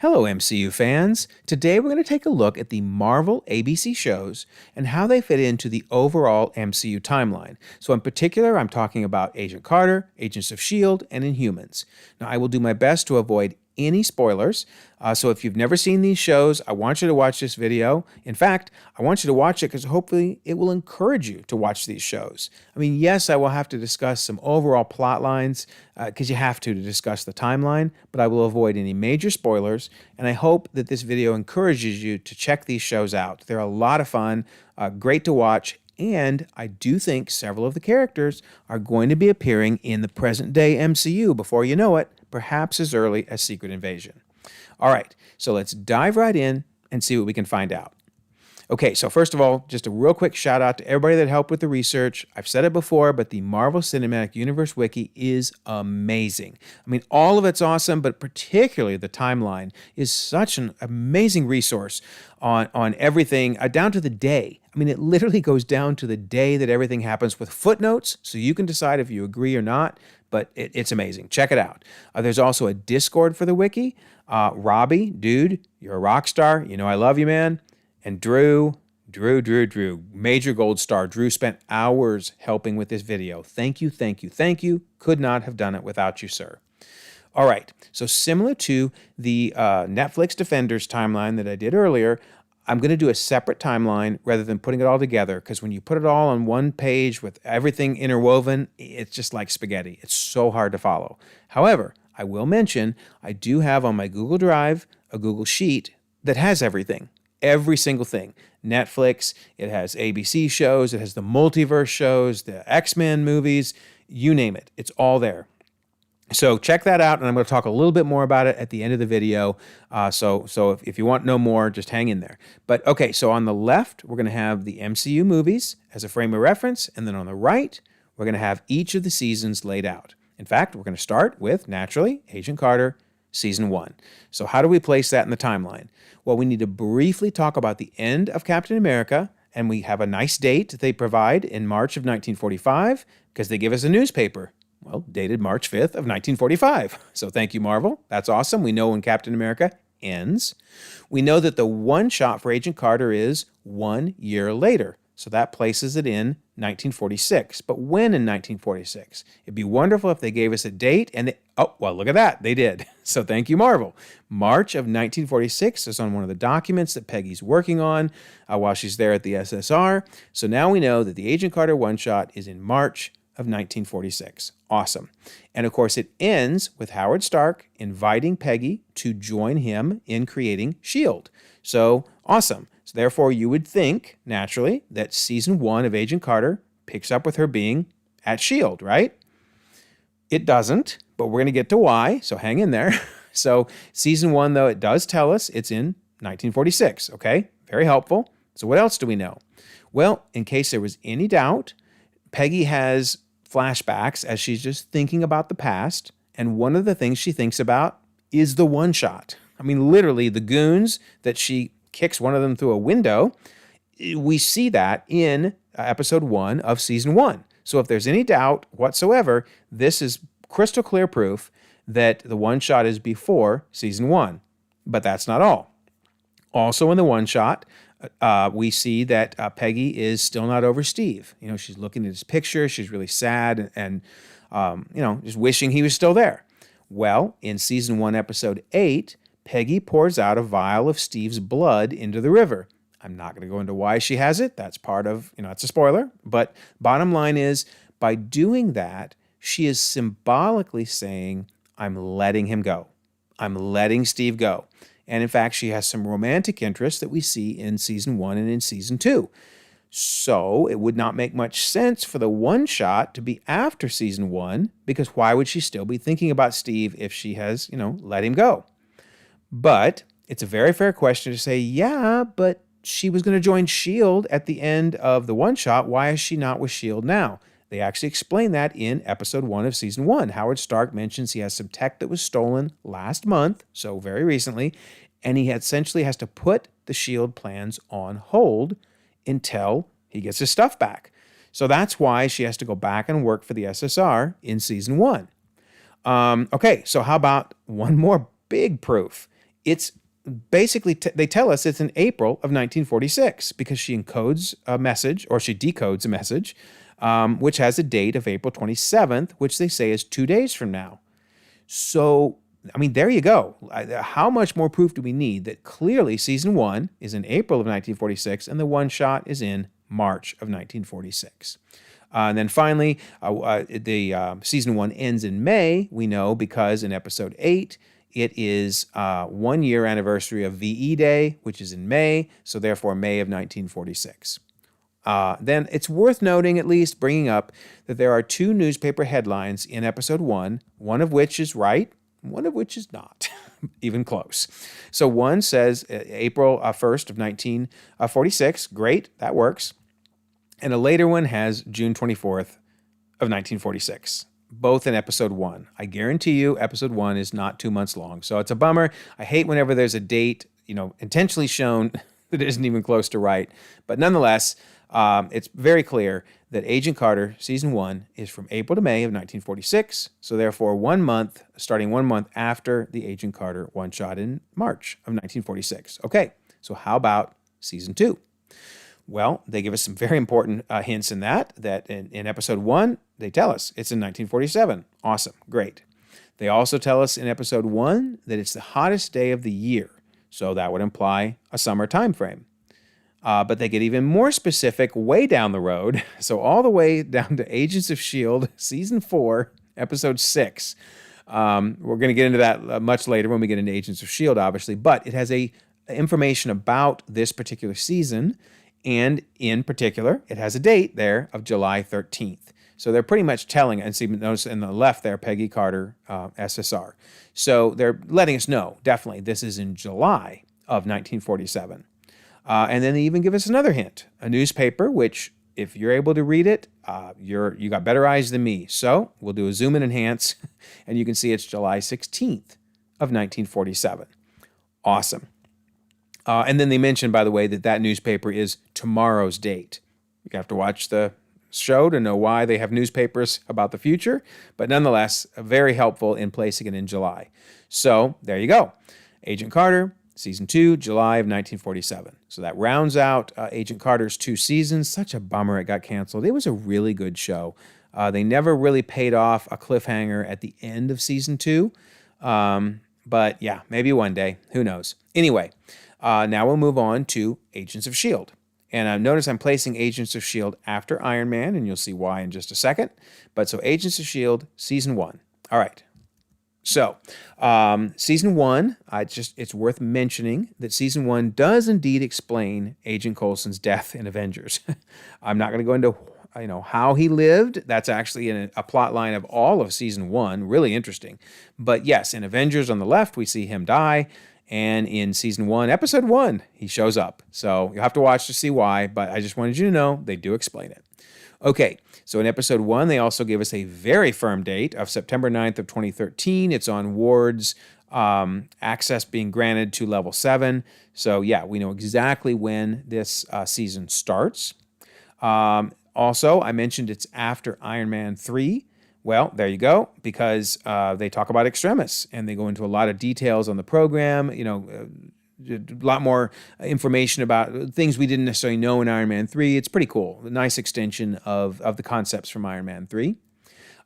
Hello, MCU fans. Today we're going to take a look at the Marvel ABC shows and how they fit into the overall MCU timeline. So, in particular, I'm talking about Agent Carter, Agents of S.H.I.E.L.D, and Inhumans. Now, I will do my best to avoid any spoilers. So if you've never seen these shows, I want you to watch this video. In fact, I want you to watch it because hopefully it will encourage you to watch these shows. I mean, yes, I will have to discuss some overall plot lines because you have to discuss the timeline, but I will avoid any major spoilers. And I hope that this video encourages you to check these shows out. They're a lot of fun, great to watch, and I do think several of the characters are going to be appearing in the present-day MCU before you know it, perhaps as early as Secret Invasion. All right, so let's dive right in and see what we can find out. Okay, so first of all, just a real quick shout out to everybody that helped with the research. I've said it before, but the Marvel Cinematic Universe Wiki is amazing. I mean, all of it's awesome, but particularly the timeline is such an amazing resource on everything, down to the day. I mean, it literally goes down to the day that everything happens with footnotes, so you can decide if you agree or not, but it's amazing. Check it out. There's also a Discord for the wiki. Robbie, dude, you're a rock star. You know I love you, man. And Drew, major gold star. Drew spent hours helping with this video. Thank you, thank you, thank you. Could not have done it without you, sir. All right, so similar to the Netflix Defenders timeline that I did earlier, I'm going to do a separate timeline rather than putting it all together, because when you put it all on one page with everything interwoven, it's just like spaghetti. It's so hard to follow. However, I will mention I do have on my Google Drive a Google Sheet that has everything. Every single thing. Netflix, it has ABC shows, it has the multiverse shows, the X-Men movies, you name it. It's all there. So check that out, and I'm going to talk a little bit more about it at the end of the video. So if you want to know more, just hang in there. But okay, so on the left, we're going to have the MCU movies as a frame of reference, and then on the right, we're going to have each of the seasons laid out. In fact, we're going to start with, naturally, Agent Carter, Season 1. So how do we place that in the timeline? Well, we need to briefly talk about the end of Captain America, and we have a nice date they provide in March of 1945 because they give us a newspaper. Well, dated March 5th of 1945. So thank you, Marvel. That's awesome. We know when Captain America ends. We know that the one shot for Agent Carter is 1 year later. So that places it in 1946. But when in 1946? It'd be wonderful if they gave us a date and oh, well, look at that. They did. So thank you, Marvel. March of 1946 is on one of the documents that Peggy's working on while she's there at the SSR. So now we know that the Agent Carter one-shot is in March of 1946. Awesome. And of course, it ends with Howard Stark inviting Peggy to join him in creating S.H.I.E.L.D. So awesome. So therefore, you would think, naturally, that Season 1 of Agent Carter picks up with her being at S.H.I.E.L.D., right? It doesn't, but we're going to get to why, so hang in there. So Season 1, though, it does tell us it's in 1946, okay? Very helpful. So what else do we know? Well, in case there was any doubt, Peggy has flashbacks as she's just thinking about the past, and one of the things she thinks about is the one-shot. I mean, literally, the goons that she kicks one of them through a window, we see that in episode 1 of Season 1. So if there's any doubt whatsoever, this is crystal clear proof that the one-shot is before Season 1. But that's not all. Also in the one-shot, we see that Peggy is still not over Steve. You know, she's looking at his picture. She's really sad and just wishing he was still there. Well, in Season 1, Episode 8, Peggy pours out a vial of Steve's blood into the river. I'm not going to go into why she has it. That's part of, it's a spoiler. But bottom line is, by doing that, she is symbolically saying, I'm letting him go. I'm letting Steve go. And in fact, she has some romantic interest that we see in Season 1 and in Season 2. So it would not make much sense for the one shot to be after Season 1, because why would she still be thinking about Steve if she has, let him go? But it's a very fair question to say, yeah, but she was going to join S.H.I.E.L.D. at the end of the one shot. Why is she not with S.H.I.E.L.D. now? They actually explain that in Episode 1 of Season 1. Howard Stark mentions he has some tech that was stolen last month, so very recently, and he essentially has to put the S.H.I.E.L.D. plans on hold until he gets his stuff back. So that's why she has to go back and work for the SSR in Season 1. Okay, so how about one more big proof? It's basically, they tell us it's in April of 1946 because she encodes a message, or she decodes a message, which has a date of April 27th, which they say is 2 days from now. So, I mean, there you go. How much more proof do we need that clearly season 1 is in April of 1946 and the one shot is in March of 1946? And then finally, the season 1 ends in May, we know, because in episode 8, it is 1 year anniversary of VE Day, which is in May, so therefore May of 1946. Then it's worth noting, at least bringing up, that there are 2 newspaper headlines in episode 1, one of which is right, one of which is not even close. So one says April 1st of 1946. Great, that works. And a later one has June 24th of 1946, both in episode 1. I guarantee you episode 1 is not 2 months long. So it's a bummer. I hate whenever there's a date, intentionally shown that isn't even close to right. But nonetheless, it's very clear that Agent Carter Season 1 is from April to May of 1946. So therefore, 1 month, starting 1 month after the Agent Carter one-shot in March of 1946. Okay, so how about Season 2? Well, they give us some very important hints in that in episode 1, they tell us it's in 1947. Awesome, great. They also tell us in episode 1 that it's the hottest day of the year. So that would imply a summer time frame. But they get even more specific way down the road. So all the way down to Agents of S.H.I.E.L.D. Season 4, Episode 6. We're going to get into that much later when we get into Agents of S.H.I.E.L.D., obviously. But it has information about this particular season. And in particular, it has a date there of July 13th. So they're pretty much telling, and see, notice in the left there, Peggy Carter, SSR. So they're letting us know, definitely, this is in July of 1947. And then they even give us another hint, a newspaper, which if you're able to read it, you got better eyes than me. So we'll do a zoom and enhance, and you can see it's July 16th of 1947. Awesome. And then they mention, by the way, that newspaper is tomorrow's date. You have to watch the show to know why they have newspapers about the future, but nonetheless, very helpful in placing it in July. So there you go. Agent Carter, Season 2, July of 1947. So that rounds out Agent Carter's 2 seasons. Such a bummer it got canceled. It was a really good show. They never really paid off a cliffhanger at the end of Season 2. But yeah, maybe one day. Who knows? Anyway, now we'll move on to Agents of S.H.I.E.L.D. And notice I'm placing Agents of S.H.I.E.L.D. after Iron Man, and you'll see why in just a second. But so Agents of S.H.I.E.L.D. Season 1. All right. So, Season 1, it's worth mentioning that Season 1 does indeed explain Agent Coulson's death in Avengers. I'm not going to go into how he lived. That's actually in a plot line of all of Season 1. Really interesting. But yes, in Avengers on the left, we see him die. And in Season 1, Episode 1, he shows up. So you'll have to watch to see why, but I just wanted you to know they do explain it. Okay, so in Episode 1, they also gave us a very firm date of September 9th of 2013. It's on Ward's access being granted to Level 7. So yeah, we know exactly when this season starts. Also, I mentioned it's after Iron Man 3. Well, there you go, because they talk about Extremis, and they go into a lot of details on the program, a lot more information about things we didn't necessarily know in Iron Man 3. It's pretty cool. A nice extension of the concepts from Iron Man 3.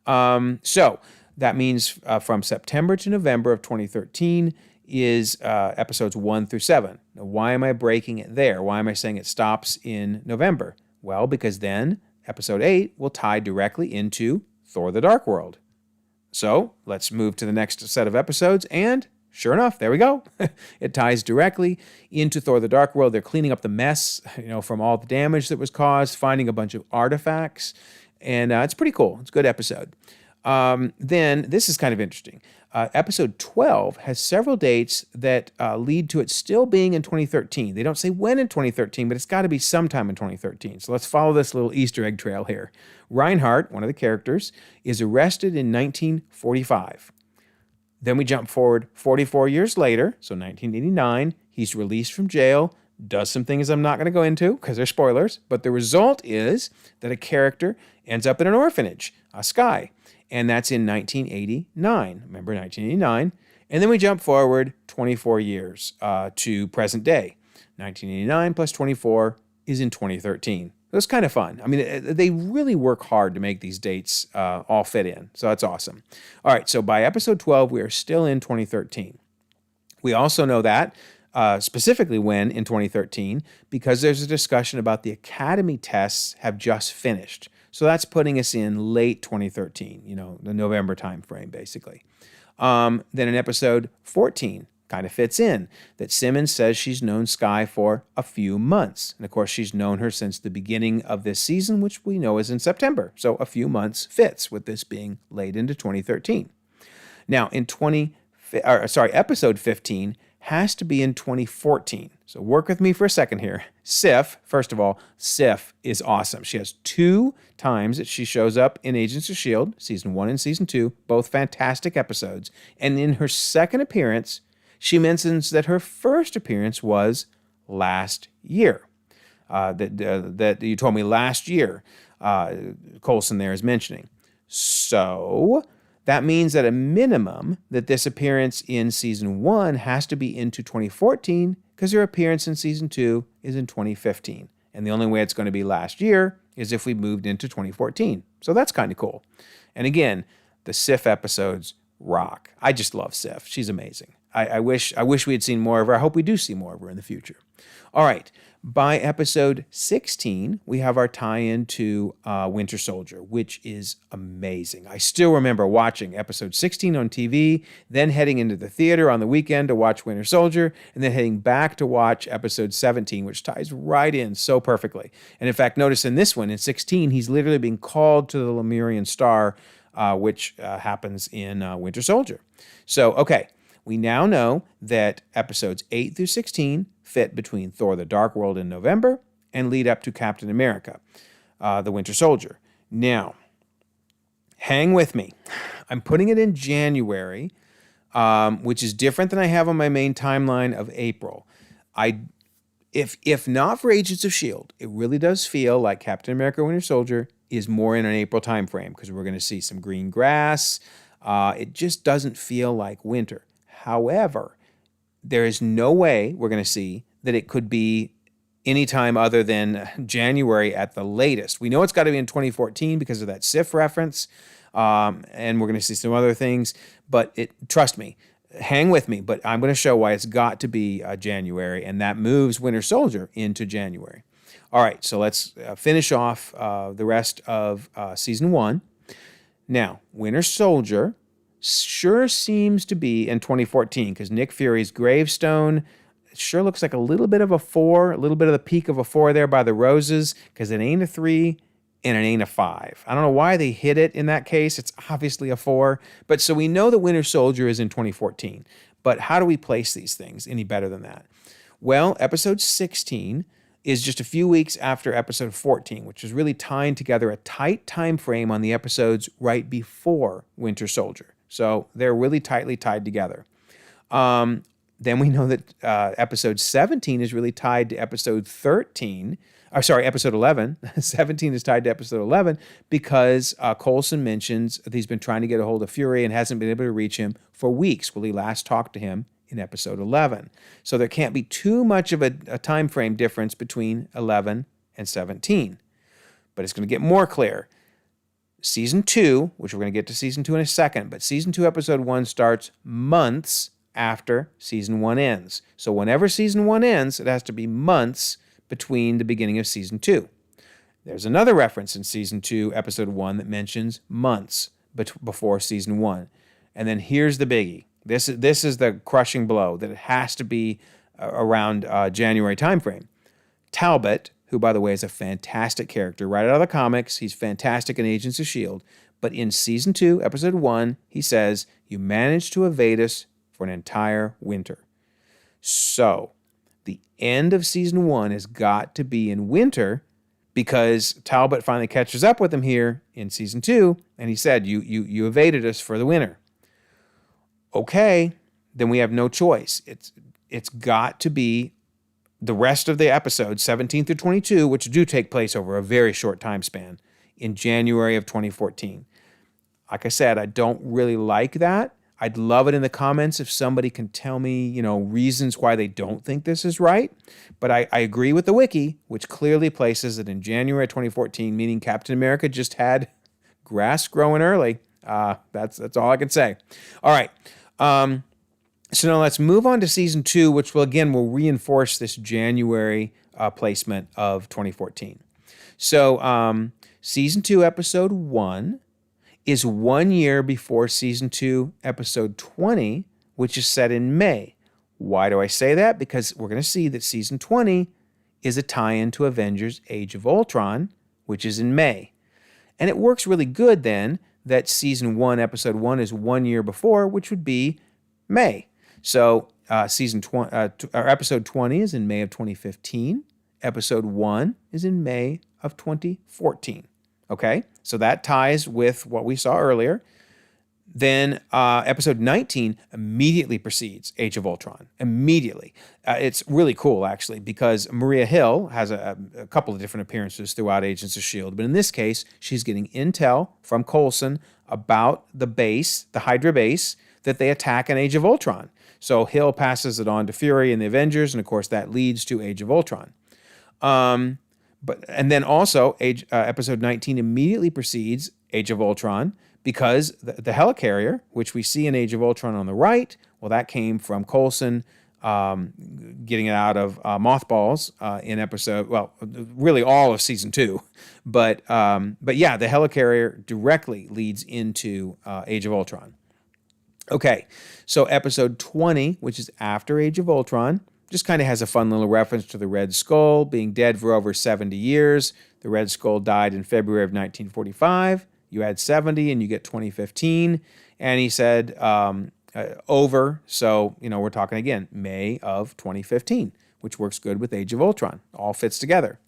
So that means from September to November of 2013 is episodes 1 through 7. Now, why am I breaking it there? Why am I saying it stops in November? Well, because then episode 8 will tie directly into Thor the Dark World. So let's move to the next set of episodes, and sure enough, there we go. It ties directly into Thor the Dark World. They're cleaning up the mess, from all the damage that was caused, finding a bunch of artifacts, and it's pretty cool. It's a good episode. Then this is kind of interesting. Episode 12 has several dates that lead to it still being in 2013. They don't say when in 2013, but it's got to be sometime in 2013. So let's follow this little Easter egg trail here. Reinhardt, one of the characters, is arrested in 1945. Then we jump forward 44 years later, so 1989. He's released from jail, does some things I'm not going to go into because they're spoilers, but the result is that a character ends up in an orphanage, Skye. And that's in 1989. Remember 1989? And then we jump forward 24 years to present day. 1989 plus 24 is in 2013. It was kind of fun. I mean, they really work hard to make these dates all fit in. So that's awesome. All right, so by episode 12, we are still in 2013. We also know that specifically when in 2013, because there's a discussion about the Academy tests have just finished. So that's putting us in late 2013, the November timeframe, basically. Then in episode 14, kind of fits in, that Simmons says she's known Skye for a few months. And of course, she's known her since the beginning of this season, which we know is in September. So a few months fits with this being late into 2013. Now, episode 15 has to be in 2014. So work with me for a second here. Sif, first of all, Sif is awesome. She has 2 times that she shows up in Agents of S.H.I.E.L.D., season 1 and season 2, both fantastic episodes. And in her second appearance, she mentions that her first appearance was last year. That you told me last year, Coulson there is mentioning. So that means at a minimum that this appearance in season 1 has to be into 2014 because her appearance in season 2 is in 2015. And the only way it's going to be last year is if we moved into 2014. So that's kind of cool. And again, the Sif episodes rock. I just love Sif. She's amazing. I wish we had seen more of her. I hope we do see more of her in the future. All right. By episode 16, we have our tie-in to Winter Soldier, which is amazing. I still remember watching episode 16 on TV, then heading into the theater on the weekend to watch Winter Soldier, and then heading back to watch episode 17, which ties right in so perfectly. And in fact, notice in this one, in 16, he's literally being called to the Lemurian Star, which happens in Winter Soldier. So, okay. We now know that episodes 8 through 16 fit between Thor the Dark World in November and lead up to Captain America, the Winter Soldier. Now, hang with me. I'm putting it in January, which is different than I have on my main timeline of April. If not for Agents of S.H.I.E.L.D., it really does feel like Captain America Winter Soldier is more in an April timeframe because we're going to see some green grass. It just doesn't feel like winter. However, there is no way we're going to see that it could be any time other than January at the latest. We know it's got to be in 2014 because of that Sif reference, and we're going to see some other things. But trust me, hang with me, but I'm going to show why it's got to be January, and that moves Winter Soldier into January. All right, so let's finish off the rest of season 1. Now, Winter Soldier sure seems to be in 2014 because Nick Fury's gravestone sure looks like a little bit of a 4, a little bit of the peak of a 4 there by the roses because it ain't a 3 and it ain't a 5. I don't know why they hit it in that case. It's obviously a 4. But so we know that Winter Soldier is in 2014. But how do we place these things any better than that? Well, episode 16 is just a few weeks after episode 14, which is really tying together a tight time frame on the episodes right before Winter Soldier. So they're really tightly tied together. Then we know that episode 17 is really tied to episode 13. Episode 11. 17 is tied to episode 11 because Coulson mentions that he's been trying to get a hold of Fury and hasn't been able to reach him for weeks. Well, he last talked to him in episode 11. So there can't be too much of a time frame difference between 11 and 17. But it's going to get more clear. Season 2, which we're going to get to season 2 in a second, but season 2, episode 1 starts months after season 1 ends. So whenever season 1 ends, it has to be months between the beginning of season 2. There's another reference in season 2, episode 1 that mentions months before season 1. And then here's the biggie. This is the crushing blow that it has to be around January timeframe. Talbot, who, by the way, is a fantastic character right out of the comics. He's fantastic in Agents of S.H.I.E.L.D. But in Season 2, Episode 1, he says, "You managed to evade us for an entire winter." So, the end of Season 1 has got to be in winter because Talbot finally catches up with him here in Season 2, and he said, you evaded us for the winter. Okay, then we have no choice. It's got to be the rest of the episodes, 17 through 22, which do take place over a very short time span, in January of 2014. Like I said, I don't really like that. I'd love it in the comments if somebody can tell me, reasons why they don't think this is right. But I agree with the wiki, which clearly places it in January 2014, meaning Captain America just had grass growing early. That's all I can say. All right. So now let's move on to season 2, which will reinforce this January placement of 2014. So season 2, episode 1 is 1 year before season 2, episode 20, which is set in May. Why do I say that? Because we're going to see that season 20 is a tie-in to Avengers Age of Ultron, which is in May. And it works really good then that season 1, episode 1 is 1 year before, which would be May. So episode 20 is in May of 2015. Episode 1 is in May of 2014. Okay, so that ties with what we saw earlier. Then episode 19 immediately precedes Age of Ultron. Immediately. It's really cool, actually, because Maria Hill has a couple of different appearances throughout Agents of S.H.I.E.L.D., but in this case, she's getting intel from Coulson about the base, the Hydra base, that they attack in Age of Ultron. So Hill passes it on to Fury and the Avengers, and of course that leads to Age of Ultron. And then also episode 19 immediately precedes Age of Ultron because the helicarrier, which we see in Age of Ultron on the right, well, that came from Coulson getting it out of mothballs in really all of season 2. But yeah, the helicarrier directly leads into Age of Ultron. Okay, so episode 20, which is after Age of Ultron, just kind of has a fun little reference to the Red Skull being dead for over 70 years. The Red Skull died in February of 1945. You add 70 and you get 2015. And he said over, so, we're talking again, May of 2015, which works good with Age of Ultron. All fits together.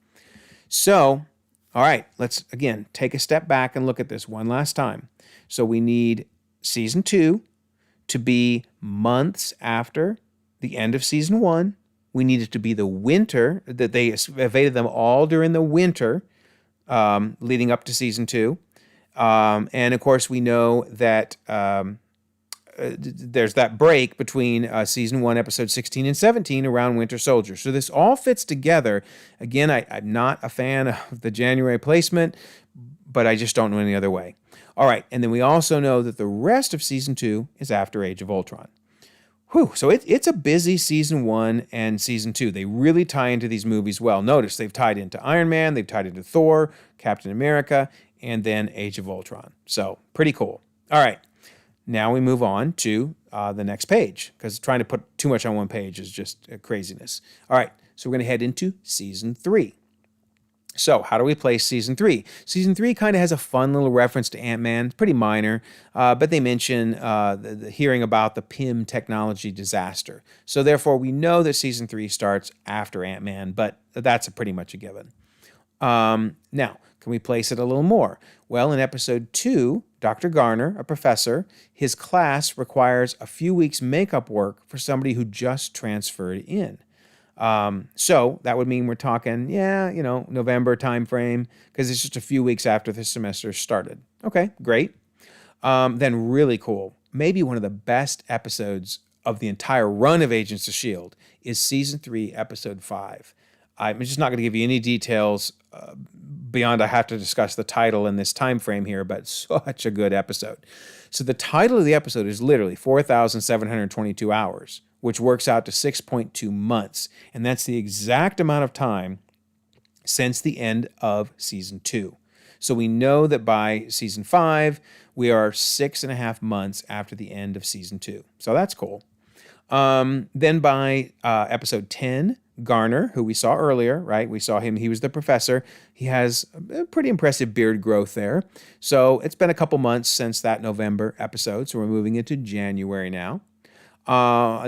So, all right, let's, again, take a step back and look at this one last time. So we need season 2 to be months after the end of season 1. We need it to be the winter, that they evaded them all during the winter leading up to season 2. And of course, we know that there's that break between season 1, episode 16 and 17 around Winter Soldier. So this all fits together. Again, I'm not a fan of the January placement, but I just don't know any other way. All right, and then we also know that the rest of season 2 is after Age of Ultron. Whew, so it's a busy season 1 and season 2. They really tie into these movies well. Notice they've tied into Iron Man, they've tied into Thor, Captain America, and then Age of Ultron. So pretty cool. All right, now we move on to the next page, because trying to put too much on one page is just craziness. All right, so we're going to head into season 3. So how do we place season 3? Season 3 kind of has a fun little reference to Ant-Man, pretty minor, but they mention the hearing about the PIM technology disaster. So therefore, we know that season 3 starts after Ant-Man, but that's pretty much a given. Now, can we place it a little more? Well, in episode 2, Dr. Garner, a professor, his class requires a few weeks makeup work for somebody who just transferred in. So that would mean we're talking, November timeframe, because it's just a few weeks after the semester started. Okay, great. Then really cool. Maybe one of the best episodes of the entire run of Agents of S.H.I.E.L.D. is season 3, episode 5. I'm just not going to give you any details beyond I have to discuss the title in this time frame here, but such a good episode. So the title of the episode is literally 4,722 hours, which works out to 6.2 months. And that's the exact amount of time since the end of season 2. So we know that by season 5, we are 6.5 months after the end of season 2. So that's cool. Then by episode 10, Garner, who we saw earlier, right? We saw him. He was the professor. He has a pretty impressive beard growth there. So it's been a couple months since that November episode. So we're moving into January now.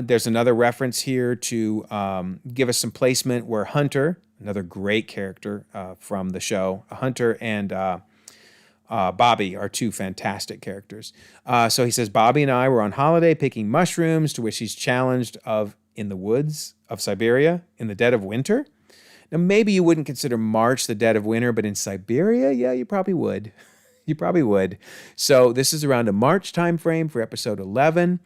There's another reference here to give us some placement where Hunter, another great character from the show, Hunter and Bobby are two fantastic characters. So he says, Bobby and I were on holiday picking mushrooms, to which he's challenged in the woods of Siberia in the dead of winter. Now, maybe you wouldn't consider March the dead of winter, but in Siberia, yeah, you probably would. You probably would. So this is around a March timeframe for episode 11.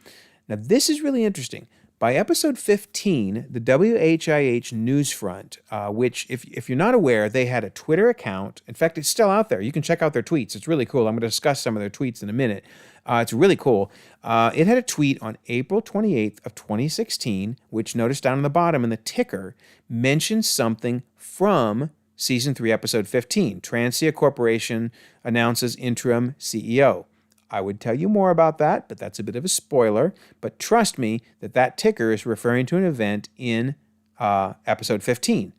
Now, this is really interesting. By episode 15, the WHIH Newsfront, which, if you're not aware, they had a Twitter account. In fact, it's still out there. You can check out their tweets. It's really cool. I'm going to discuss some of their tweets in a minute. It's really cool. It had a tweet on April 28th of 2016, which, notice down on the bottom in the ticker, mentions something from Season 3, Episode 15. Transia Corporation announces interim CEO. I would tell you more about that, but that's a bit of a spoiler. But trust me that ticker is referring to an event in episode 15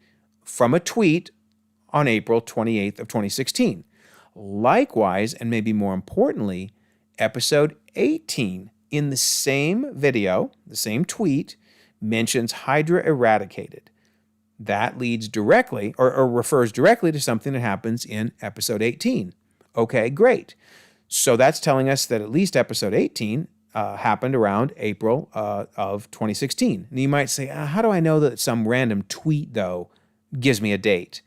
from a tweet on April 28th of 2016. Likewise, and maybe more importantly, episode 18 in the same video, the same tweet, mentions Hydra eradicated. That leads directly or refers directly to something that happens in episode 18. Okay, great. So that's telling us that at least episode 18 happened around April of 2016. And you might say, how do I know that some random tweet, though, gives me a date?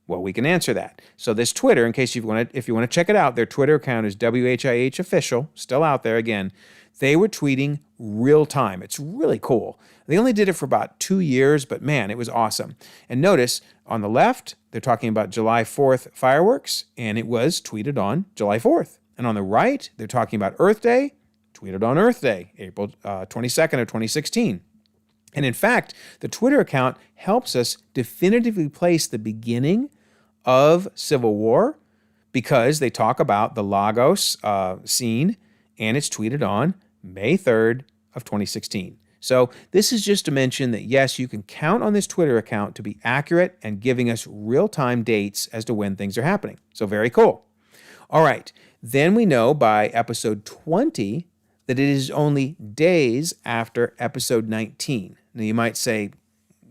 Well, we can answer that. So this Twitter, in case if you want to check it out, their Twitter account is WHIH Official, still out there again. They were tweeting real time. It's really cool. They only did it for about 2 years, but man, it was awesome. And notice on the left, they're talking about July 4th fireworks, and it was tweeted on July 4th. And on the right, they're talking about Earth Day, tweeted on Earth Day, April 22nd of 2016. And in fact, the Twitter account helps us definitively place the beginning of Civil War because they talk about the Lagos scene, and it's tweeted on May 3rd of 2016. So this is just to mention that, yes, you can count on this Twitter account to be accurate and giving us real-time dates as to when things are happening. So very cool. All right. Then we know by episode 20 that it is only days after episode 19. Now you might say,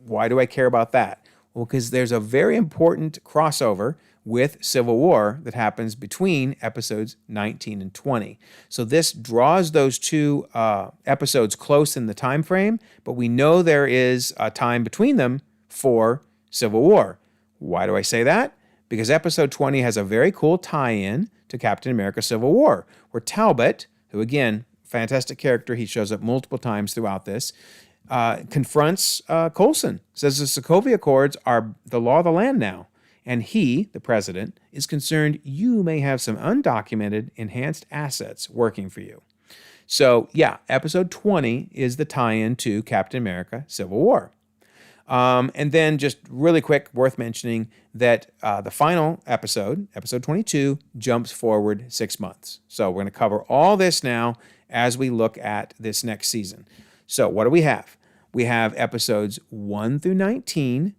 why do I care about that? Well, because there's a very important crossover with Civil War that happens between episodes 19 and 20. So this draws those two episodes close in the time frame, but we know there is a time between them for Civil War. Why do I say that? Because episode 20 has a very cool tie-in to Captain America Civil War, where Talbot, who again, fantastic character, he shows up multiple times throughout this, confronts Coulson, says the Sokovia Accords are the law of the land now, and he, the president, is concerned you may have some undocumented enhanced assets working for you. So yeah, episode 20 is the tie-in to Captain America Civil War. And then just really quick, worth mentioning that the final episode, episode 22, jumps forward 6 months. So we're going to cover all this now as we look at this next season. So what do we have? We have episodes 1 through 19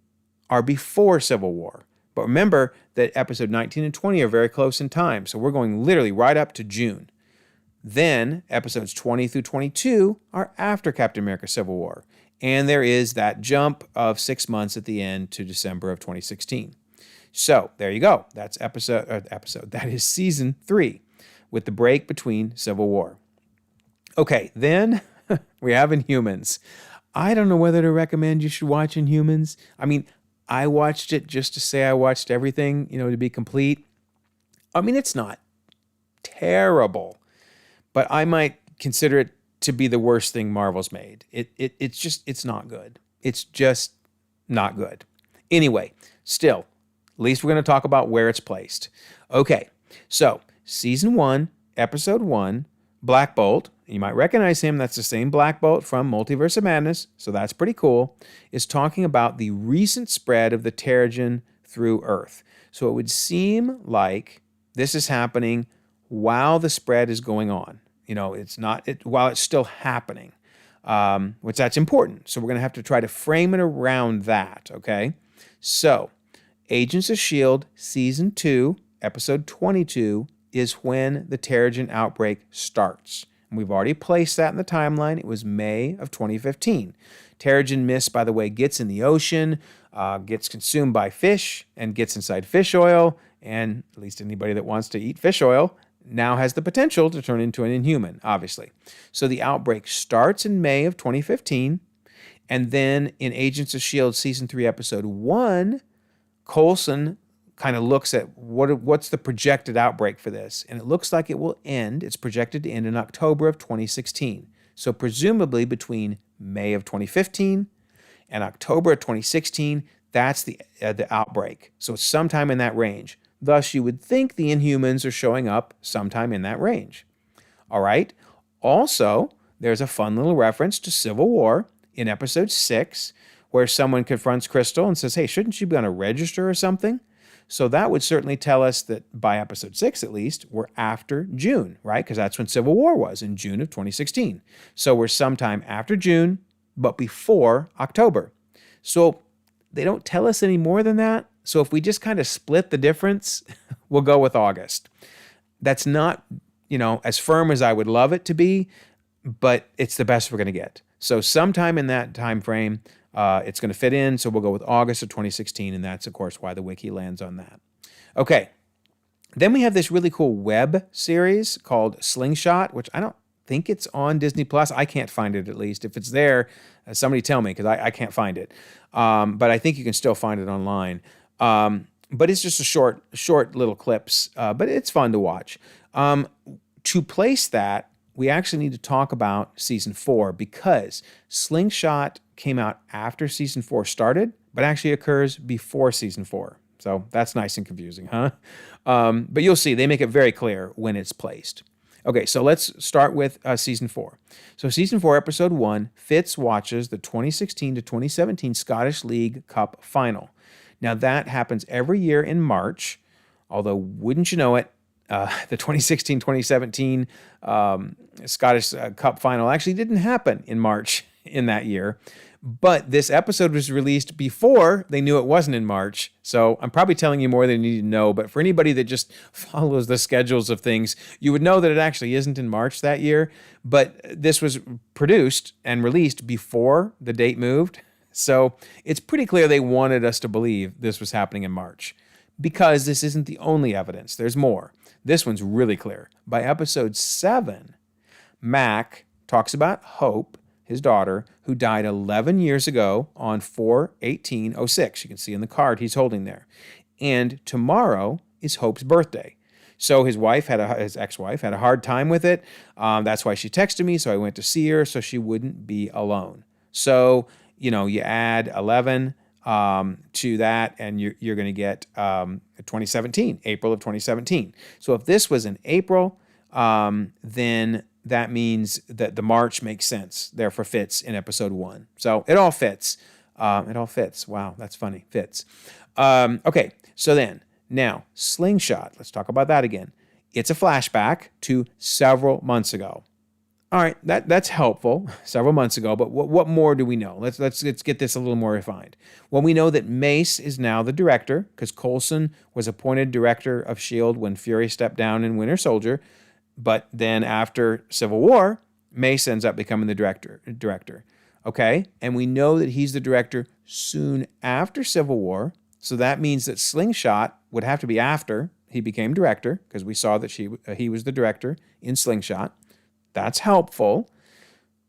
are before Civil War. But remember that episode 19 and 20 are very close in time. So we're going literally right up to June. Then episodes 20 through 22 are after Captain America Civil War. And there is that jump of 6 months at the end to December of 2016. So there you go. That's that is season 3 with the break between Civil War. Okay, then we have Inhumans. I don't know whether to recommend you should watch Inhumans. I mean, I watched it just to say I watched everything, to be complete. I mean, it's not terrible, but I might consider it to be the worst thing Marvel's made. It's not good. It's just not good. Anyway, still, at least we're going to talk about where it's placed. Okay, so season 1, episode 1, Black Bolt, you might recognize him, that's the same Black Bolt from Multiverse of Madness, so that's pretty cool, is talking about the recent spread of the Terrigen through Earth. So it would seem like this is happening while the spread is going on. It's not while it's still happening, which that's important. So we're going to have to try to frame it around that, okay? So Agents of S.H.I.E.L.D. Season 2, Episode 22 is when the Terrigen outbreak starts. And we've already placed that in the timeline. It was May of 2015. Terrigen mist, by the way, gets in the ocean, gets consumed by fish, and gets inside fish oil. And at least anybody that wants to eat fish oil now has the potential to turn into an Inhuman, obviously. So the outbreak starts in May of 2015. And then in Agents of S.H.I.E.L.D. Season 3, Episode 1, Coulson kind of looks at what's the projected outbreak for this. And it looks like it's projected to end in October of 2016. So presumably between May of 2015 and October of 2016, that's the outbreak. So it's sometime in that range. Thus, you would think the Inhumans are showing up sometime in that range. All right. Also, there's a fun little reference to Civil War in episode 6, where someone confronts Crystal and says, hey, shouldn't you be on a register or something? So that would certainly tell us that by episode 6, at least, we're after June, right? Because that's when Civil War was, in June of 2016. So we're sometime after June, but before October. So they don't tell us any more than that. So if we just kind of split the difference, we'll go with August. That's not, as firm as I would love it to be, but it's the best we're going to get. So sometime in that time frame, it's going to fit in. So we'll go with August of 2016. And that's, of course, why the wiki lands on that. Okay. Then we have this really cool web series called Slingshot, which I don't think it's on Disney Plus. I can't find it, at least. If it's there, somebody tell me, because I can't find it. But I think you can still find it online. But it's just a short little clips, but it's fun to watch. To place that, we actually need to talk about season 4, because Slingshot came out after season 4 started, but actually occurs before season 4. So that's nice and confusing, huh? But you'll see, they make it very clear when it's placed. Okay, so let's start with season 4. So season 4, episode 1, Fitz watches the 2016 to 2017 Scottish League Cup final. Now that happens every year in March, although wouldn't you know it, the 2016-2017 Scottish Cup final actually didn't happen in March in that year. But this episode was released before they knew it wasn't in March. So I'm probably telling you more than you need to know. But for anybody that just follows the schedules of things, you would know that it actually isn't in March that year. But this was produced and released before the date moved. So it's pretty clear they wanted us to believe this was happening in March, because this isn't the only evidence. There's more. This one's really clear. By episode 7, Mac talks about Hope, his daughter, who died 11 years ago on 4/18/06. You can see in the card he's holding there. And tomorrow is Hope's birthday. So his ex-wife had a hard time with it. That's why she texted me. So I went to see her so she wouldn't be alone. So, you add 11 to that, and you're going to get 2017, April of 2017. So if this was in April, then that means that the March makes sense there for Fitz in episode 1. So it all fits. It all fits. Wow, that's funny. Fits. Okay, so then, now, Slingshot. Let's talk about that again. It's a flashback to several months ago. All right, that's helpful, several months ago, but what more do we know? Let's get this a little more refined. Well, we know that Mace is now the director, because Coulson was appointed director of S.H.I.E.L.D. when Fury stepped down in Winter Soldier, but then after Civil War, Mace ends up becoming the director. Okay, and we know that he's the director soon after Civil War, so that means that Slingshot would have to be after he became director, because we saw that he was the director in Slingshot. That's helpful.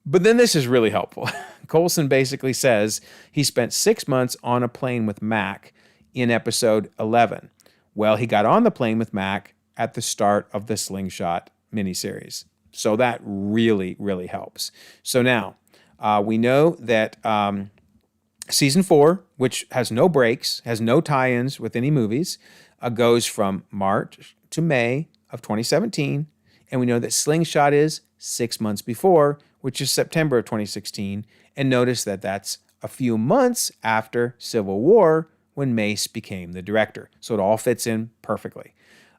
But then this is really helpful. Coulson basically says he spent 6 months on a plane with Mac in episode 11. Well, he got on the plane with Mac at the start of the Slingshot miniseries. So that really, really helps. So now we know that season 4, which has no breaks, has no tie-ins with any movies, goes from March to May of 2017. And we know that Slingshot is 6 months before, which is September of 2016. And notice that that's a few months after Civil War, when Mace became the director. So it all fits in perfectly.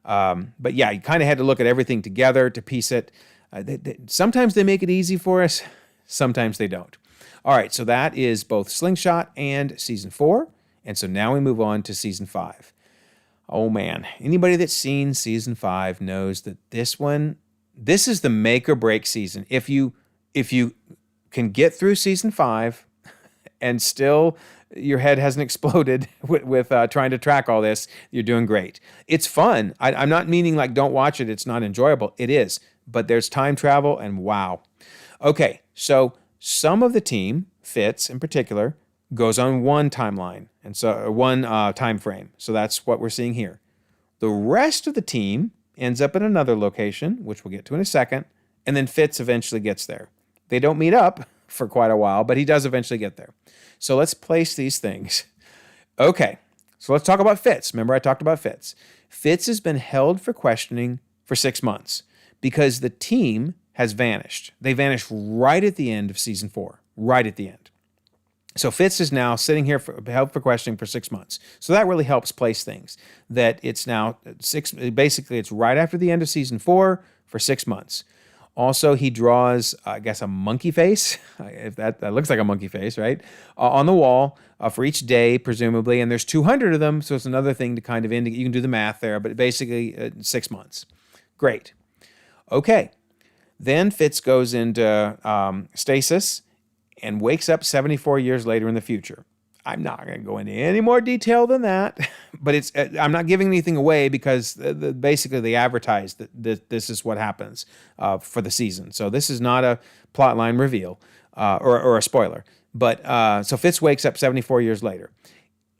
But yeah, you kind of had to look at everything together to piece it. Sometimes they make it easy for us. Sometimes they don't. All right, so that is both Slingshot and season 4. And so now we move on to season 5. Oh man, anybody that's seen season 5 knows that this is the make or break season. If you can get through season 5 and still your head hasn't exploded with trying to track all this, you're doing great. It's fun. I'm not meaning like don't watch it. It's not enjoyable. It is. But there's time travel and wow. Okay, so some of the team, Fitz in particular, goes on one timeline, and so one time frame. So that's what we're seeing here. The rest of the team ends up in another location, which we'll get to in a second, and then Fitz eventually gets there. They don't meet up for quite a while, but he does eventually get there. So let's place these things. Okay, so let's talk about Fitz. Remember I talked about Fitz. Fitz has been held for questioning for 6 months because the team has vanished. They vanished right at the end of season 4, right at the end. So Fitz is now sitting here held for questioning for 6 months. So that really helps place things. That it's now basically it's right after the end of season 4 for 6 months. Also, he draws, I guess, a monkey face. If that looks like a monkey face, right? On the wall for each day, presumably. And there's 200 of them, so it's another thing to kind of indicate. You can do the math there, but basically 6 months. Great. Okay. Then Fitz goes into stasis and wakes up 74 years later in the future. I'm not going to go into any more detail than that, but I'm not giving anything away because basically they advertise that this is what happens for the season. So this is not a plotline reveal or a spoiler. But so Fitz wakes up 74 years later,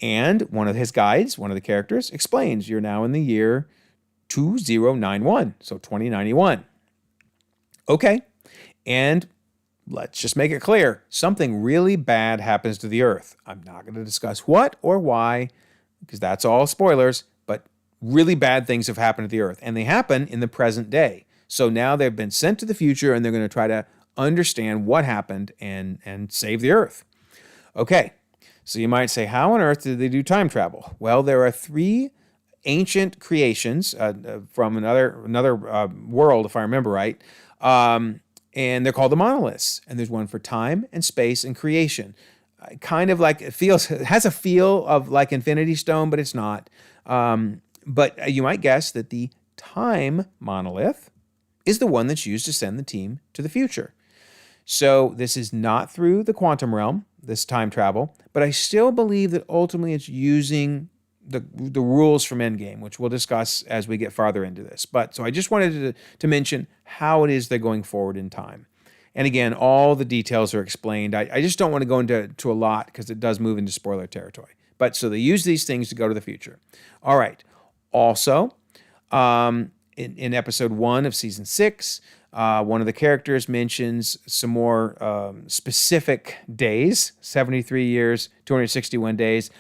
and one of his guides, one of the characters, explains you're now in the year 2091, so 2091. Okay, and let's just make it clear. Something really bad happens to the Earth. I'm not going to discuss what or why, because that's all spoilers, but really bad things have happened to the Earth, and they happen in the present day. So now they've been sent to the future, and they're going to try to understand what happened and save the Earth. Okay, so you might say, how on earth did they do time travel? Well, there are 3 ancient creations from another world, if I remember right, and they're called the monoliths. And there's one for time and space and creation. Kind of like it has a feel of like Infinity Stone, but it's not. But you might guess that the time monolith is the one that's used to send the team to the future. So this is not through the quantum realm, this time travel, but I still believe that ultimately it's using the rules from Endgame, which we'll discuss as we get farther into this. But so I just wanted to mention how it is they're going forward in time. And again, all the details are explained. I just don't want to go into a lot because it does move into spoiler territory. But so they use these things to go to the future. All right. Also, in episode 1 of season 6, one of the characters mentions some more specific days, 73 years, 261 days.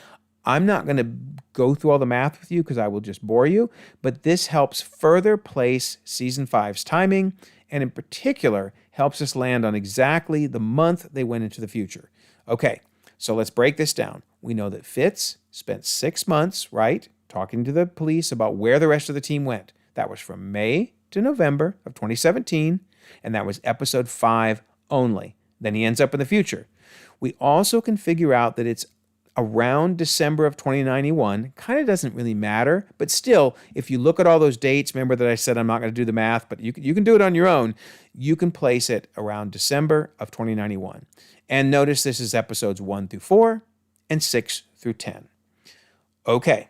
I'm not going to go through all the math with you because I will just bore you, but this helps further place season 5's timing, and in particular helps us land on exactly the month they went into the future. Okay, so let's break this down. We know that Fitz spent 6 months, right, talking to the police about where the rest of the team went. That was from May to November of 2017, and that was episode 5 only. Then he ends up in the future. We also can figure out that it's around December of 2091. Kind of doesn't really matter, but still, if you look at all those dates, remember that I said I'm not going to do the math, but you can do it on your own. You can place it around December of 2091. And notice this is episodes 1 through 4 and 6 through 10. Okay,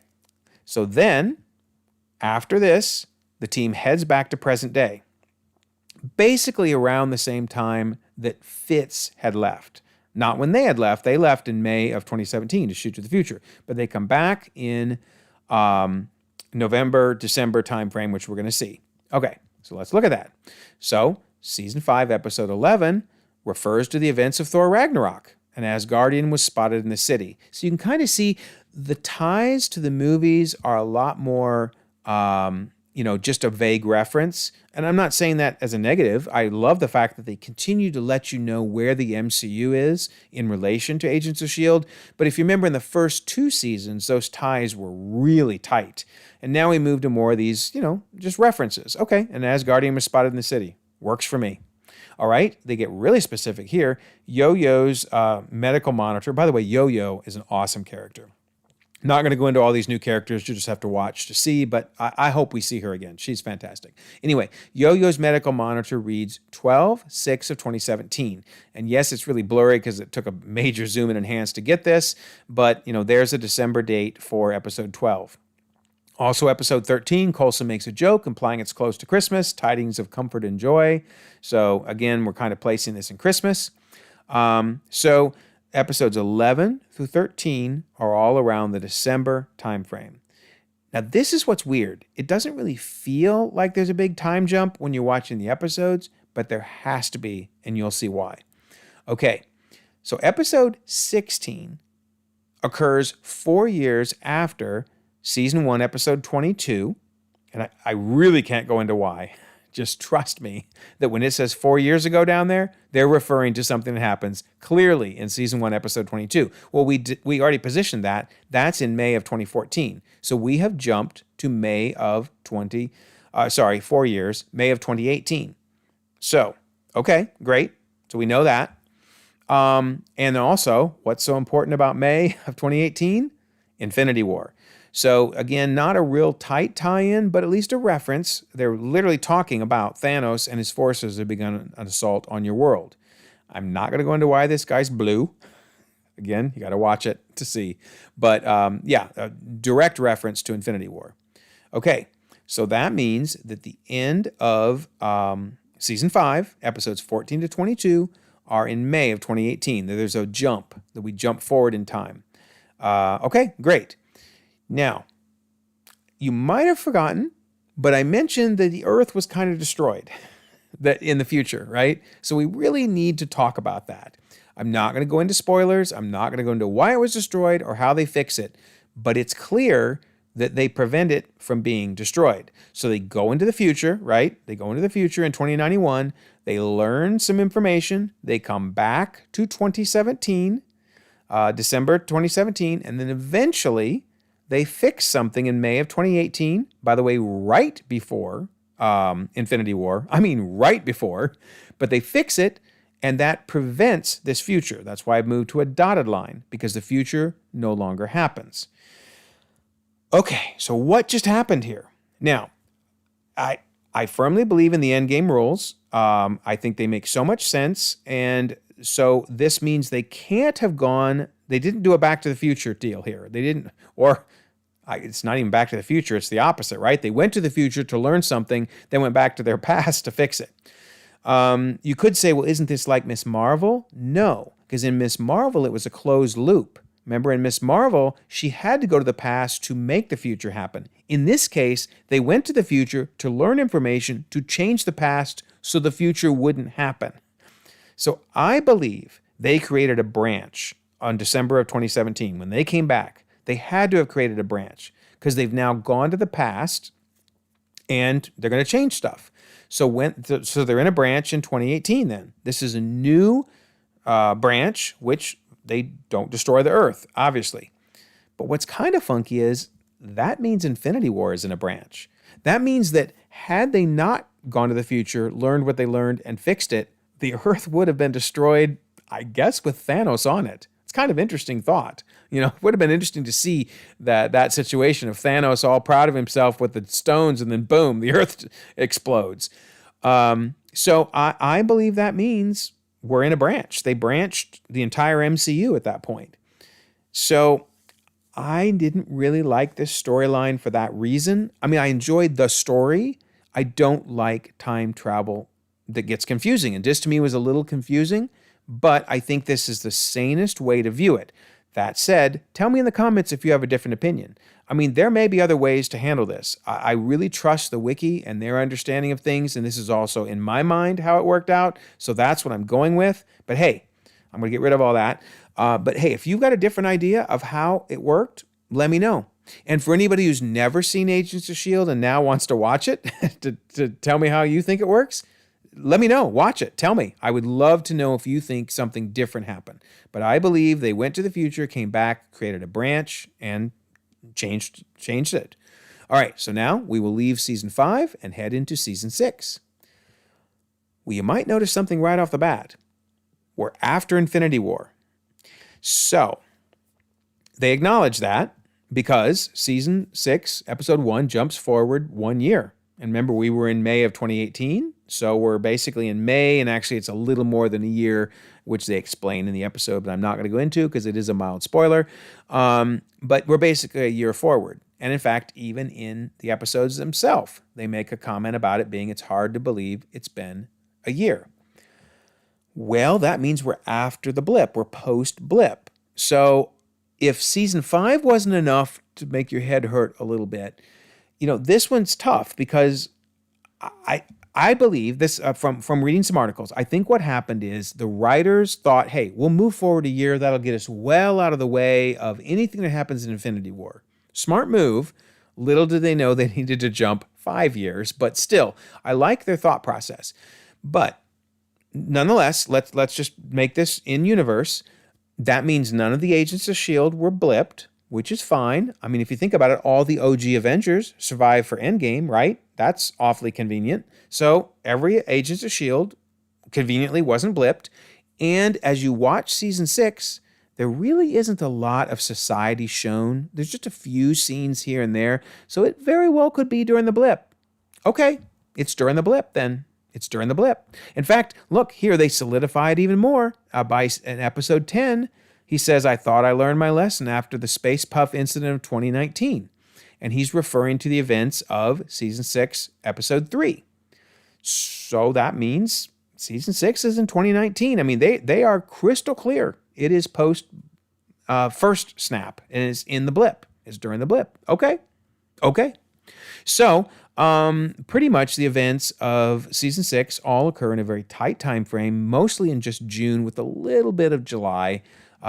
so then after this, the team heads back to present day, basically around the same time that Fitz had left. Not when they had left. They left in May of 2017 to shoot to the future. But they come back in November, December timeframe, which we're going to see. Okay, so let's look at that. So, Season 5, Episode 11 refers to the events of Thor Ragnarok. An Asgardian was spotted in the city. So you can kind of see the ties to the movies are a lot more just a vague reference. And I'm not saying that as a negative. I love the fact that they continue to let you know where the MCU is in relation to Agents of S.H.I.E.L.D. But if you remember in the first 2 seasons, those ties were really tight. And now we move to more of these, just references. Okay, an Asgardian was spotted in the city. Works for me. All right, they get really specific here. Yo-Yo's medical monitor. By the way, Yo-Yo is an awesome character. Not going to go into all these new characters. You just have to watch to see, but I hope we see her again. She's fantastic. Anyway, Yo-Yo's medical monitor reads 12/6 of 2017. And yes, it's really blurry because it took a major zoom and enhance to get this, but there's a December date for episode 12. Also, episode 13, Coulson makes a joke implying it's close to Christmas, tidings of comfort and joy. So again, we're kind of placing this in Christmas. episodes 11 through 13 are all around the December timeframe. Now, this is what's weird. It doesn't really feel like there's a big time jump when you're watching the episodes, but there has to be, and you'll see why. Okay, so episode 16 occurs 4 years after season 1, episode 22, and I really can't go into why. Just trust me that when it says 4 years ago down there, they're referring to something that happens clearly in season 1, episode 22. Well, we already positioned that. That's in May of 2014. So we have jumped to May of 4 years, May of 2018. So, okay, great. So we know that. And then also, what's so important about May of 2018? Infinity War. So again, not a real tight tie-in, but at least a reference. They're literally talking about Thanos and his forces have begun an assault on your world. I'm not going to go into why this guy's blue. Again, you got to watch it to see. But yeah, a direct reference to Infinity War. Okay, so that means that the end of season 5, episodes 14 to 22, are in May of 2018. There's a jump, that we jump forward in time. Okay, great. Now, you might have forgotten, but I mentioned that the Earth was kind of destroyed that in the future, right? So we really need to talk about that. I'm not going to go into spoilers. I'm not going to go into why it was destroyed or how they fix it, but it's clear that they prevent it from being destroyed. So they go into the future, right? They go into the future in 2091. They learn some information. They come back to 2017, December 2017, and then eventually they fix something in May of 2018, by the way, right before Infinity War. I mean, right before. But they fix it, and that prevents this future. That's why I've moved to a dotted line, because the future no longer happens. Okay, so what just happened here? Now, I firmly believe in the endgame rules. I think they make so much sense, and so this means they can't have gone... They didn't do a Back to the Future deal here. They didn't, or it's not even Back to the Future. It's the opposite, right? They went to the future to learn something, then went back to their past to fix it. You could say, well, isn't this like Miss Marvel? No, because in Miss Marvel, it was a closed loop. Remember, in Miss Marvel, she had to go to the past to make the future happen. In this case, they went to the future to learn information to change the past so the future wouldn't happen. So I believe they created a branch on December of 2017. When they came back, they had to have created a branch because they've now gone to the past and they're going to change stuff. So they're in a branch in 2018 then. This is a new branch, which they don't destroy the Earth, obviously. But what's kind of funky is that means Infinity War is in a branch. That means that had they not gone to the future, learned what they learned, and fixed it, the Earth would have been destroyed, I guess, with Thanos on it. Kind of interesting thought. You know, it would have been interesting to see that situation of Thanos all proud of himself with the stones and then boom, the Earth explodes. So I believe that means we're in a branch. They branched the entire MCU at that point. So I didn't really like this storyline for that reason. I mean, I enjoyed the story. I don't like time travel that gets confusing. And this to me was a little confusing. But I think this is the sanest way to view it. That said, tell me in the comments if you have a different opinion. I mean, there may be other ways to handle this. I really trust the wiki and their understanding of things, and this is also, in my mind, how it worked out. So that's what I'm going with. But hey, I'm going to get rid of all that. But hey, if you've got a different idea of how it worked, let me know. And for anybody who's never seen Agents of S.H.I.E.L.D. and now wants to watch it to tell me how you think it works, let me know. Watch it. Tell me. I would love to know if you think something different happened. But I believe they went to the future, came back, created a branch, and changed it. All right, so now we will leave season 5 and head into season 6. Well, you might notice something right off the bat. We're after Infinity War. So they acknowledge that because season 6, episode 1 jumps forward 1 year. And remember, we were in May of 2018. So we're basically in May, and actually it's a little more than a year, which they explain in the episode, but I'm not going to go into because it is a mild spoiler. But we're basically a year forward. And in fact, even in the episodes themselves, they make a comment about it being it's hard to believe it's been a year. Well, that means we're after the blip. We're post blip. So if season 5 wasn't enough to make your head hurt a little bit, this one's tough because I believe this from reading some articles. I think what happened is the writers thought, hey, we'll move forward a year. That'll get us well out of the way of anything that happens in Infinity War. Smart move. Little did they know they needed to jump 5 years, but still, I like their thought process. But nonetheless, let's just make this in universe. That means none of the agents of S.H.I.E.L.D. were blipped, which is fine. I mean, if you think about it, all the OG Avengers survived for Endgame, right? That's awfully convenient. So every Agents of S.H.I.E.L.D. conveniently wasn't blipped. And as you watch season 6, there really isn't a lot of society shown. There's just a few scenes here and there. So it very well could be during the blip. Okay, it's during the blip then. It's during the blip. In fact, look, here they solidify it even more by in episode 10. He says, I thought I learned my lesson after the Space Puff incident of 2019. And he's referring to the events of season 6, episode 3. So that means season 6 is in 2019. I mean, they are crystal clear. It is post first snap and it's in the blip. It's during the blip. Okay. So pretty much the events of season 6 all occur in a very tight time frame, mostly in just June with a little bit of July,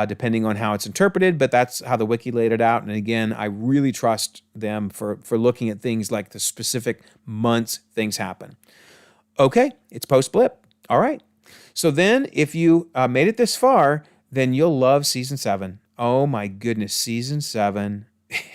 depending on how it's interpreted, but that's how the wiki laid it out. And again, I really trust them for looking at things like the specific months things happen. Okay, it's post-blip. All right. So then if you made it this far, then you'll love season 7. Oh my goodness, season 7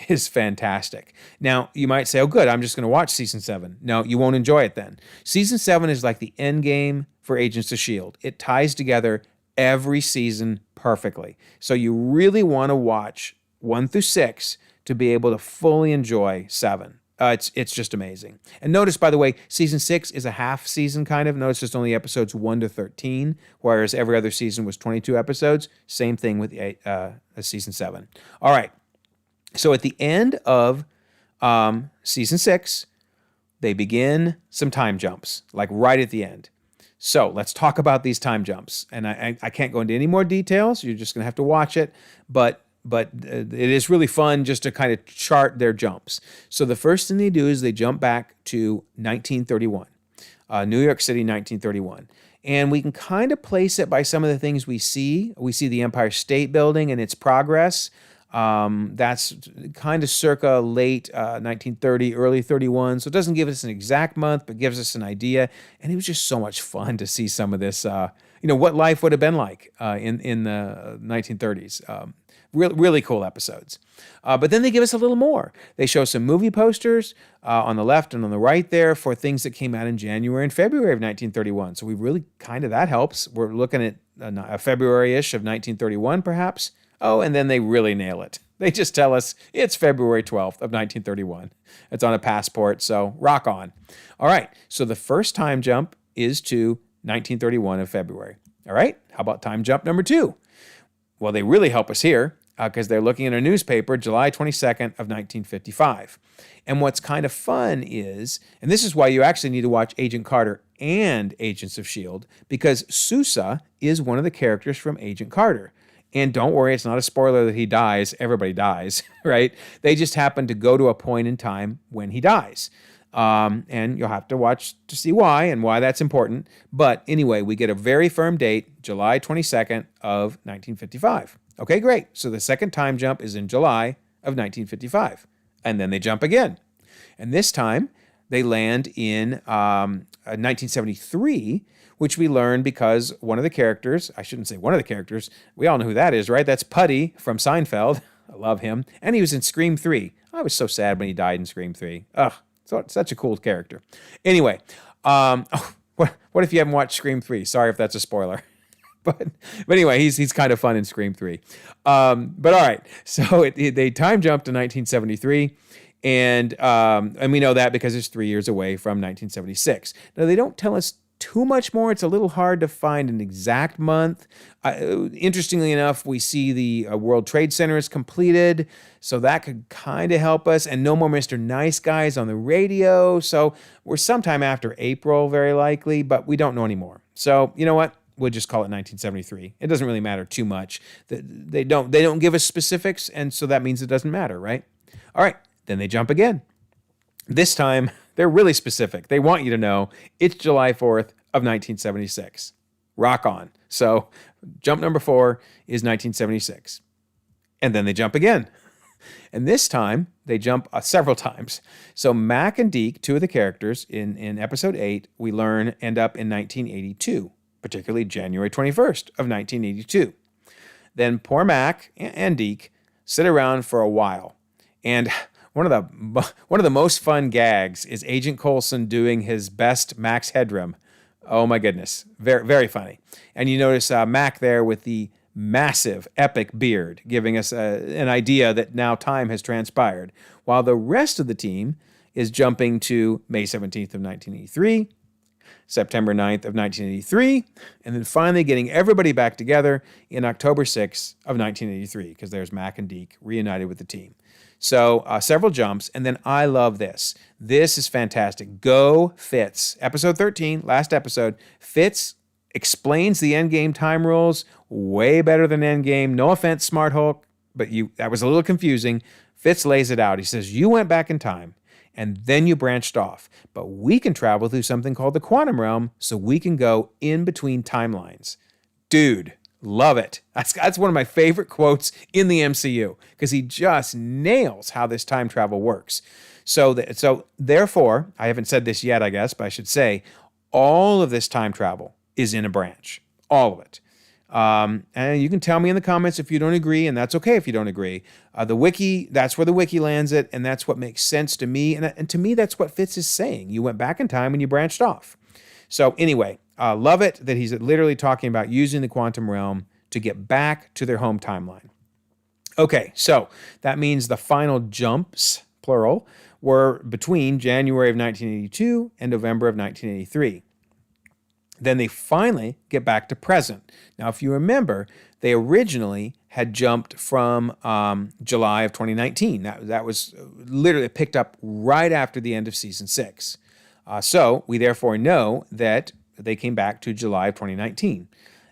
is fantastic. Now, you might say, oh good, I'm just going to watch season 7. No, you won't enjoy it then. Season 7 is like the end game for Agents of S.H.I.E.L.D. It ties together every season perfectly. So you really want to watch 1 through 6 to be able to fully enjoy 7. It's just amazing. And notice, by the way, season 6 is a half season kind of. Notice it's only episodes 1 to 13, whereas every other season was 22 episodes. Same thing with season 7. All right. So at the end of season 6, they begin some time jumps, like right at the end. So let's talk about these time jumps. And I can't go into any more details. You're just going to have to watch it. But it is really fun just to kind of chart their jumps. So the first thing they do is they jump back to 1931, New York City, 1931. And we can kind of place it by some of the things we see. We see the Empire State Building and its progress. That's kind of circa late 1930, early 31. So it doesn't give us an exact month, but gives us an idea. And it was just so much fun to see some of this, what life would have been like in the 1930s. Really cool episodes. But then they give us a little more. They show some movie posters on the left and on the right there for things that came out in January and February of 1931. So we really that helps. We're looking at a February-ish of 1931 perhaps. Oh, and then they really nail it. They just tell us it's February 12th of 1931. It's on a passport, so rock on. All right, so the first time jump is to 1931 of February. All right, how about time jump number 2? Well, they really help us here because they're looking at a newspaper, July 22nd of 1955. And what's kind of fun is, and this is why you actually need to watch Agent Carter and Agents of S.H.I.E.L.D., because Sousa is one of the characters from Agent Carter. And don't worry, it's not a spoiler that he dies. Everybody dies, right? They just happen to go to a point in time when he dies. And you'll have to watch to see why and why that's important. But anyway, we get a very firm date, July 22nd of 1955. Okay, great. So the second time jump is in July of 1955. And then they jump again. And this time they land in 1973, which we learn because one of the characters, I shouldn't say one of the characters, we all know who that is, right? That's Putty from Seinfeld. I love him. And he was in Scream 3. I was so sad when he died in Scream 3. Ugh, such a cool character. Anyway, what if you haven't watched Scream 3? Sorry if that's a spoiler. But anyway, he's kind of fun in Scream 3. But all right, so they time jumped to 1973. And we know that because it's 3 years away from 1976. Now, they don't tell us too much more. It's a little hard to find an exact month. Interestingly enough, we see the World Trade Center is completed, so that could kind of help us. And no more Mr. Nice Guys on the radio. So we're sometime after April, very likely, but we don't know anymore. So you know what? we'll just call it 1973. It doesn't really matter too much. They don't give us specifics, and so that means it doesn't matter, right? All right, then they jump again. This time, they're really specific. They want you to know it's July 4th of 1976. Rock on. So jump number 4 is 1976. And then they jump again. And this time, they jump several times. So Mac and Deke, two of the characters in episode 8, we learn end up in 1982, particularly January 21st of 1982. Then poor Mac and Deke sit around for a while. And one of the most fun gags is Agent Coulson doing his best Max Headroom. Oh my goodness, very, very funny. And you notice Mac there with the massive, epic beard, giving us an idea that now time has transpired, while the rest of the team is jumping to May 17th of 1983, September 9th of 1983, and then finally getting everybody back together in October 6th of 1983, because there's Mac and Deke reunited with the team. So several jumps, and then I love this. This is fantastic. Go Fitz. Episode 13, last episode. Fitz explains the Endgame time rules way better than Endgame. No offense, Smart Hulk, but that was a little confusing. Fitz lays it out. He says, you went back in time, and then you branched off. But we can travel through something called the quantum realm, so we can go in between timelines. Dude. Love it. That's one of my favorite quotes in the MCU, because he just nails how this time travel works. So therefore, I haven't said this yet, I guess, but I should say, all of this time travel is in a branch. All of it. And you can tell me in the comments if you don't agree, and that's okay if you don't agree. The wiki, that's where the wiki lands it, and that's what makes sense to me. And to me, that's what Fitz is saying. You went back in time and you branched off. So anyway, love it that he's literally talking about using the quantum realm to get back to their home timeline. Okay, so that means the final jumps, plural, were between January of 1982 and November of 1983. Then they finally get back to present. Now, if you remember, they originally had jumped from July of 2019. That was literally picked up right after the end of season 6. So we therefore know that they came back to July of 2019.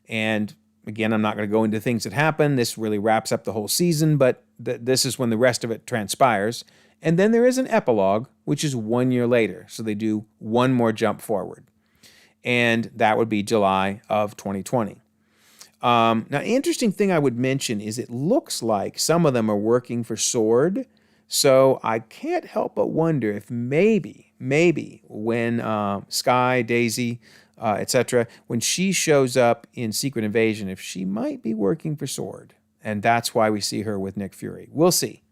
And again, I'm not going to go into things that happened. This really wraps up the whole season, but this is when the rest of it transpires. And then there is an epilogue, which is 1 year later. So they do one more jump forward. And that would be July of 2020. Now, an interesting thing I would mention is it looks like some of them are working for S.H.I.E.L.D. So I can't help but wonder if maybe when Skye, Daisy, etc., when she shows up in Secret Invasion, if she might be working for S.H.I.E.L.D. And that's why we see her with Nick Fury. We'll see.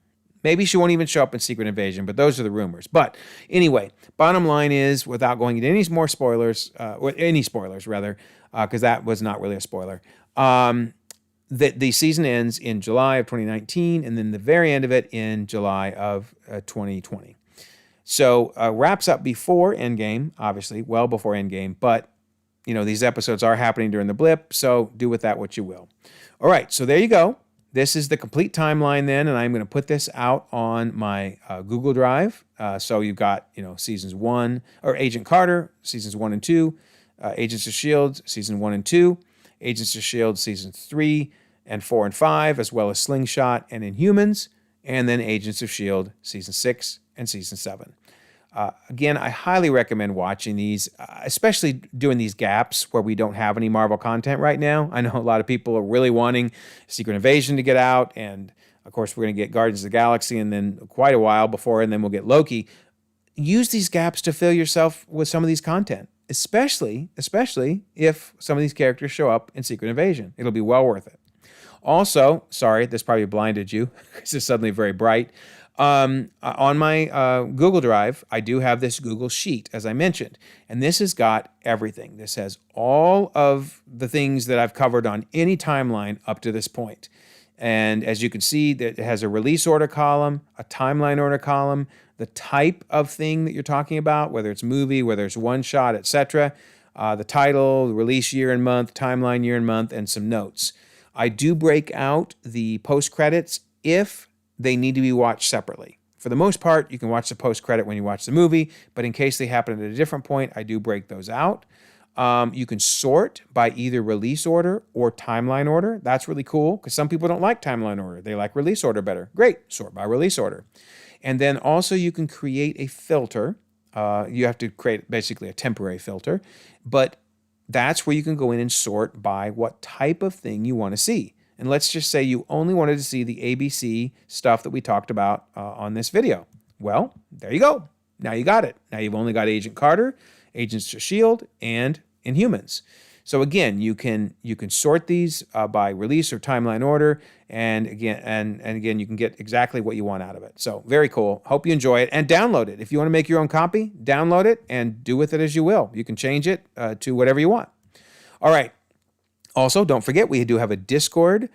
Maybe she won't even show up in Secret Invasion, but those are the rumors. But anyway, bottom line is, without going into any more spoilers, because that was not really a spoiler, that the season ends in July of 2019, and then the very end of it in July of 2020. So wraps up before Endgame, obviously, well before Endgame, but these episodes are happening during the blip, so do with that what you will. All right, so there you go. This is the complete timeline then, and I'm going to put this out on my Google Drive. So you've got, seasons 1, or Agent Carter, seasons 1 and 2, Agents of S.H.I.E.L.D., season 1 and 2, Agents of S.H.I.E.L.D. season 3 and 4 and 5, as well as Slingshot and Inhumans, and then Agents of S.H.I.E.L.D. season 6 and season 7. Again, I highly recommend watching these, especially during these gaps where we don't have any Marvel content right now. I know a lot of people are really wanting Secret Invasion to get out, and of course we're going to get Guardians of the Galaxy and then quite a while before, and then we'll get Loki. Use these gaps to fill yourself with some of these content, especially if some of these characters show up in Secret Invasion. It'll be well worth it. Also, sorry, this probably blinded you because it's suddenly very bright. On my Google Drive, I do have this Google Sheet, as I mentioned, and this has got everything. This has all of the things that I've covered on any timeline up to this point. And as you can see, it has a release order column, a timeline order column, the type of thing that you're talking about, whether it's movie, whether it's one shot, etc., the title, the release year and month, timeline year and month, and some notes. I do break out the post-credits if they need to be watched separately. For the most part, you can watch the post-credit when you watch the movie, but in case they happen at a different point, I do break those out. You can sort by either release order or timeline order. That's really cool because some people don't like timeline order. They like release order better. Great, sort by release order. And then also you can create a filter. You have to create basically a temporary filter, but that's where you can go in and sort by what type of thing you want to see. And let's just say you only wanted to see the ABC stuff that we talked about on this video. Well, there you go. Now you got it. Now you've only got Agent Carter, Agents of S.H.I.E.L.D, and Inhumans. So again, you can sort these by release or timeline order, and again you can get exactly what you want out of it. So very cool. Hope you enjoy it and download it. If you want to make your own copy, download it and do with it as you will. You can change it to whatever you want. All right. Also, don't forget we do have a Discord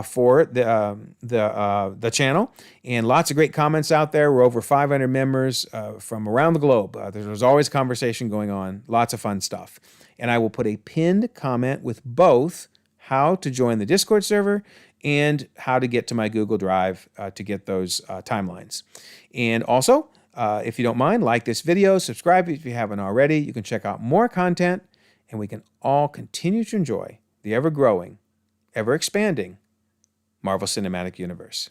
for the channel, and lots of great comments out there. We're over 500 members from around the globe. There's always conversation going on, lots of fun stuff. And I will put a pinned comment with both how to join the Discord server and how to get to my Google Drive to get those timelines. And also, if you don't mind, like this video, subscribe if you haven't already. You can check out more content, and we can all continue to enjoy the ever-growing, ever-expanding Marvel Cinematic Universe.